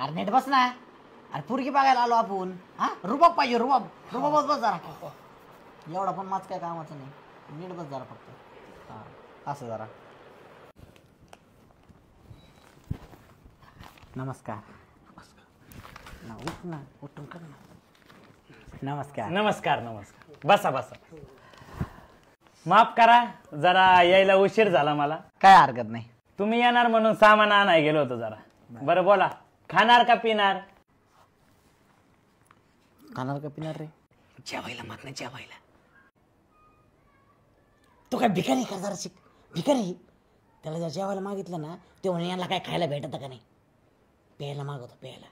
अरे नीट बस ना. अरे पुरगी बघायला आलो आपण. हा रुबाब पाहिजे रुबाब. रुबाबच बस जरा. एवढा पण माझ काय कामाचं नाही. नीट बस जरा फक्त. हा असं जरा. नमस्कार. ना उठ ना. उठून कर ना. नमस्कार. नमस्कार नमस्कार. बसा बसा. माफ करा जरा यायला उशीर झाला मला. काय हरकत नाही. तुम्ही येणार म्हणून सामान आणाय गेलो होतो जरा. बरं बोला, खाणार का पिणार? खाणार का पिणार रे? जेवायला माग नाही जेवायला. तो काय भिकारी का जरा शिक. भिकारी त्याला जर जेवायला मागितलं ना ते म्हणे यांना काय खायला भेटत का नाही. प्यायला मागवतो प्यायला.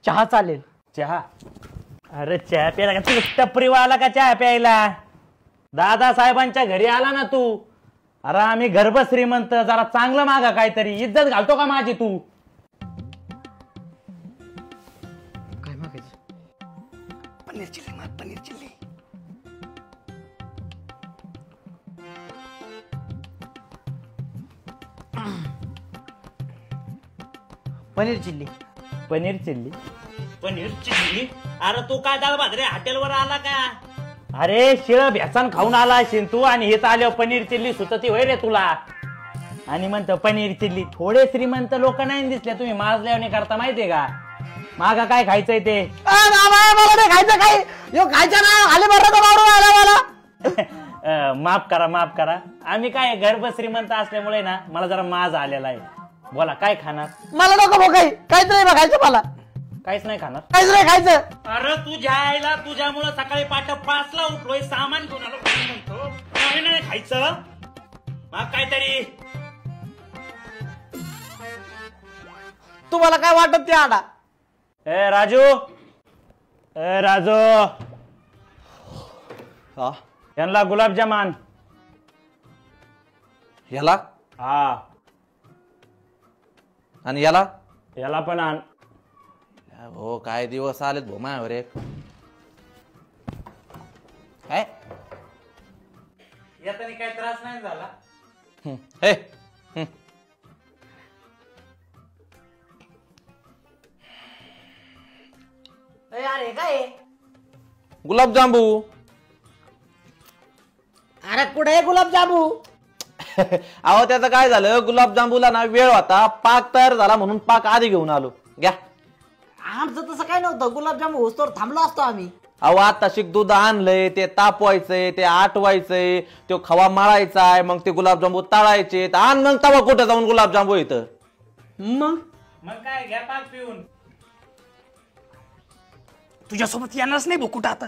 चहा चालेल. चहा? अरे चहा प्यायला का तू टपरीवाला का चहा प्यायला? दादासाहेबांच्या घरी आला ना तू. अरे आम्ही गर्भ श्रीमंत, जरा चांगलं मागा काहीतरी. इज्जत घालतो का माझी तू? काय मागायचं? पनीर चिल्ली माग, paneer chilli. Paneer chilli. Paneer chilli? Paneer chilli? अरे तू काय दाल भादरे हॉटेलवर आला का? अरे शिळ भेसन खाऊन आला असेल तू आणि हेच आल्यावर पनीर चिल्ली सुचती होय रे तुला. आणि म्हणतो पनीर चिल्ली. थोडे श्रीमंत लोक नाही दिसले तुम्ही माजल्याने करता माहितीये का? मागा काय खायचंय ते? मला नाही खायचं काही. यो खायचं ना आले मला. माफ करा माफ करा. आम्ही काय गर्भ श्रीमंत असल्यामुळे ना मला जरा माज आलेला आहे. बोला काय खाणार? मला नको भाऊ काही. काहीच नाही खायचं मला. काहीच नाही खाणार? काहीच नाही खायचं. अरे तुझ्या आईला तुझ्यामुळं सकाळी पाठ 5 ला उठलोय, सामान घेऊन आलो म्हणतो काय नाही खायचं. मग काहीतरी तुम्हाला काय वाटत ते आडा? ए राजू, ए राजू, यांना गुलाबजामान. याला हा आणि याला याला पण आण. हो काय दिवस आलेत भो मायावर एक. काय यातनी काय त्रास नाही झाला? हे अरे काय गुलाबजांबू. अरे कुठे गुलाबजामू? अहो त्याचं काय झालं, गुलाबजांबूला ना वेळ होता, पाक तयार झाला म्हणून पाक आधी घेऊन आलो. घ्या. आमचं तसं काय नव्हतं. गुलाबजामू होस्तोवर थांबलो असतो आम्ही. अहो आता शिक दूध आणलंय, ते तापवायचंय, ते आटवायचंय, तो खवा मळायचाय, मग ते गुलाबजांबू तळायचे. आण मग तवा कुठं जाऊन गुलाबजांबू येतं. मग काय घ्या पाक पिऊन. तुझ्यासोबत येणारच नाही भाऊ कुठं आता.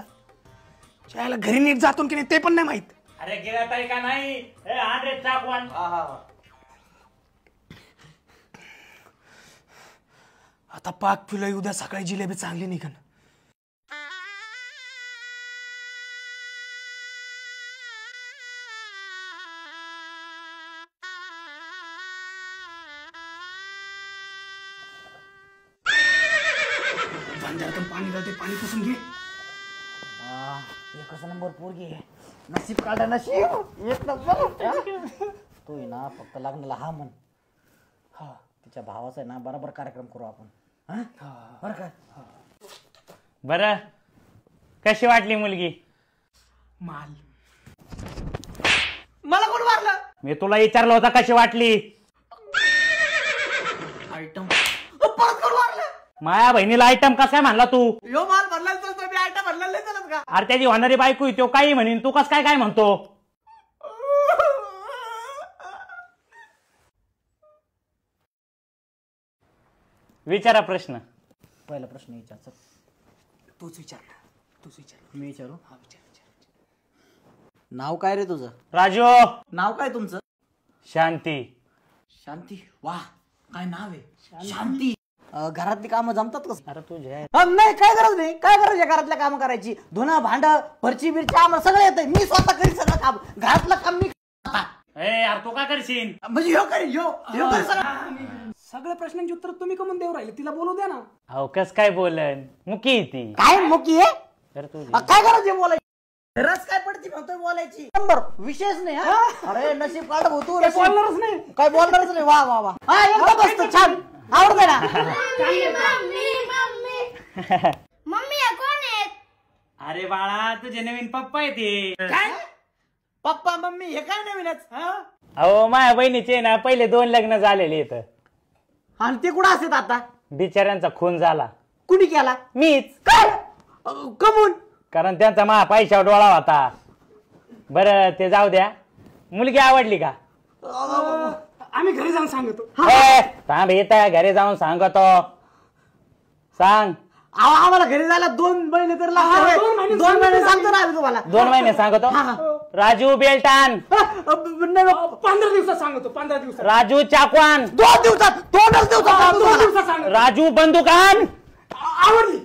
त्याला घरी नीट जातो की नाही ते पण नाही माहित. अरे गिळत आहे का नाही? आण रे चाकवान. आता पाक पिलोय, उद्या सकाळी जिलेबी चांगली निघन. पाणी घालते, पाणी पुसून घे. एकच नंबर पोरगी आहे. नशीब काढा नशीब. एक नंबर. तू ना फक्त लग्नाला हा म्हण. हा तिच्या भावाचा आहे ना बरोबर कार्यक्रम करू आपण. बरं का? बरं कशी वाटली मुलगी? माल. मला कोण मारलं? मी तुला विचारलं होता कशी वाटली. आयटम परत कोण मारलं? माया बहिणीला आयटम कसा म्हणला तू? यो माल भरला तर मी आयटम भरला नाही चालत का? अरे त्याची होणारी बायको तो काही म्हणीन, तू कस काय काय म्हणतो? विचारा प्रश्न. पहिला प्रश्न विचार. तूच विचार ना. तूच विचार. मी विचारू? हा विचार विचार. नाव काय रे तुझं? राजू. नाव काय तुमचं? शांती. शांती. वाह काय नाव आहे शांती. घरातली कामं जमतात कसं? अरे तुझ्या नाही काय गरज नाही. काय गरज आहे घरातल्या काम करायची? धुणं भांड फरची बिरची आम्हाला सगळं येतंय. मी स्वतः करी सगळं काम. घरातलं काम मी यार तू काय करशील? म्हणजे ह्यो करी ह्यो करी सगळं. सगळ्या प्रश्नांची उत्तर तुम्ही कमून देऊ राहिले. तिला बोलू द्या ना. अहो कस काय बोलन? मुकी ती काय मुकी आहे? तर तुझी काय गरज आहे बोलायची? रस काय पडती फक्त बोलायची नंबर विशेष नाही हा अरे नशीब काढ भाऊ तू बोलणारच नाही. काय बोलणारच नाही वा वा वा हा एकदम मस्त छान आवडतंय ना मम्मी या कोण आहेत? अरे बाळा तुझे नवीन पप्पा आहे ते. काय पप्पा मम्मी हे काय नवीनच हा? अहो माझ्या बहिणीचे ना पहिले 2 लग्न झालेले इथं. आणि ते कुठं असत आता बिचाऱ्यांचा खून झाला. कुणी केला मीच. काय कमून कारण त्यांचा मा पैशावर डोळा होता. बरं ते जाऊ द्या. मुलगी आवडली का? आम्ही घरी जाऊन सांगतो. ए, थांब येत घरी जाऊन सांगतो. सांग. आम्हाला घरी जायला 2 महिने तर लागतात 2 महिने सांगतो ना आम्ही तुम्हाला 2 महिने सांगतो. राजू बेल्टान. 15 दिवसात सांगतो. 15 दिवसात. राजू चाकवान. 2 दिवसात 2च दिवसात 2 दिवसात सांगतो. राजू बंदुकान. आवडली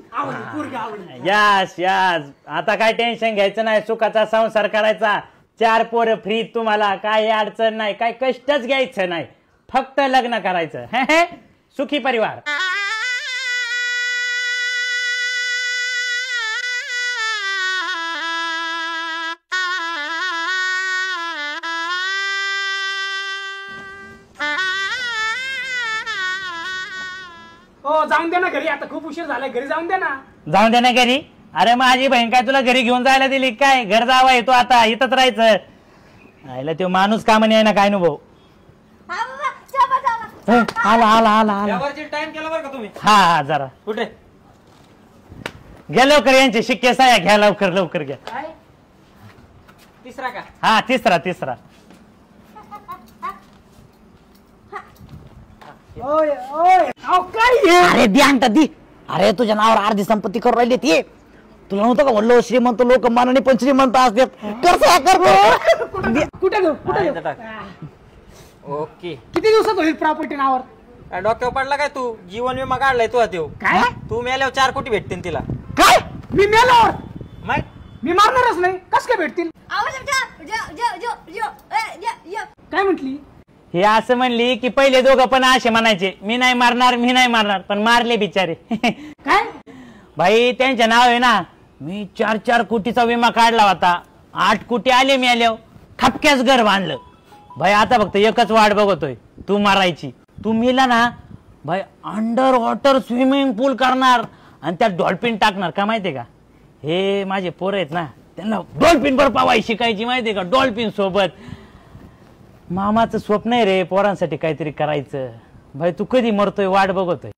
पोरगी आवडली. Yes yes. आता काय टेन्शन घ्यायचं नाही. सुखाचा संसार करायचा. 4 पोरं फ्री तुम्हाला. काय अडचण नाही. काय कष्टच घ्यायचं नाही. फक्त लग्न करायचं. सुखी परिवार. हो जाऊन द्या ना घरी. आता खूप उशीर झालाय. घरी जाऊन द्या ना. जाऊन दे ना घरी. अरे माझी बहीण काय तुला घरी घेऊन जायला दिली काय? घर जावा येतो आता इथंच राहायचं. आयला तो माणूस कामाने आहे ना काय नु भाऊ. हा बाबा चला चला. आला आला आला आला. टाइम केला बरं का तुम्ही. हा जरा कुठे घ्या लवकर यांचे शिक्के साया घ्या लवकर लवकर घ्या. तिसरा का? हा तिसरा. अरे दी आणता दी अरे तुझ्या नावावर अर्धी संपत्ती करून राहिली ती तुला नव्हतं का म्हणलो श्रीमंत लोक मानाने पण श्रीमंत असतात कर कुठे घेऊ कुठे घेऊ? ओके. किती दिवसात होईल प्रॉपर्टी नावावर? काय डोक्यावर पडला काय तू? जीवन विमा काढलाय तू आता. काय तू मेल्यावर 4 कोटी भेटतील तिला. काय मी मेल्यावर माहित? मी मारणारच नाही. कस काय भेटतील? काय म्हटली? हे असं म्हणली की पहिले दोघं पण असे म्हणायचे मी नाही मारणार पण मारले बिचारे. काय भाई त्यांच्या नाव आहे ना. मी 4 कोटीचा विमा काढला होता. 8 कोटी आले मी आल्यावर खपक्याच घर बांधलं. भाई आता फक्त एकच वाट बघतोय तू मारायची. तू मेला ना भाई अंडर वॉटर स्विमिंग पूल करणार आणि त्यात डॉल्फिन टाकणार का माहितीये का? हे माझे पोरं आहेत ना त्यांना डॉल्फिन वर पावाय शिकायची माहितीये का? डॉल्फिन सोबत. मामाचं स्वप्न आहे रे पोरांसाठी काहीतरी करायचं. भाई तू कधी मरतोय वाट बघतोय.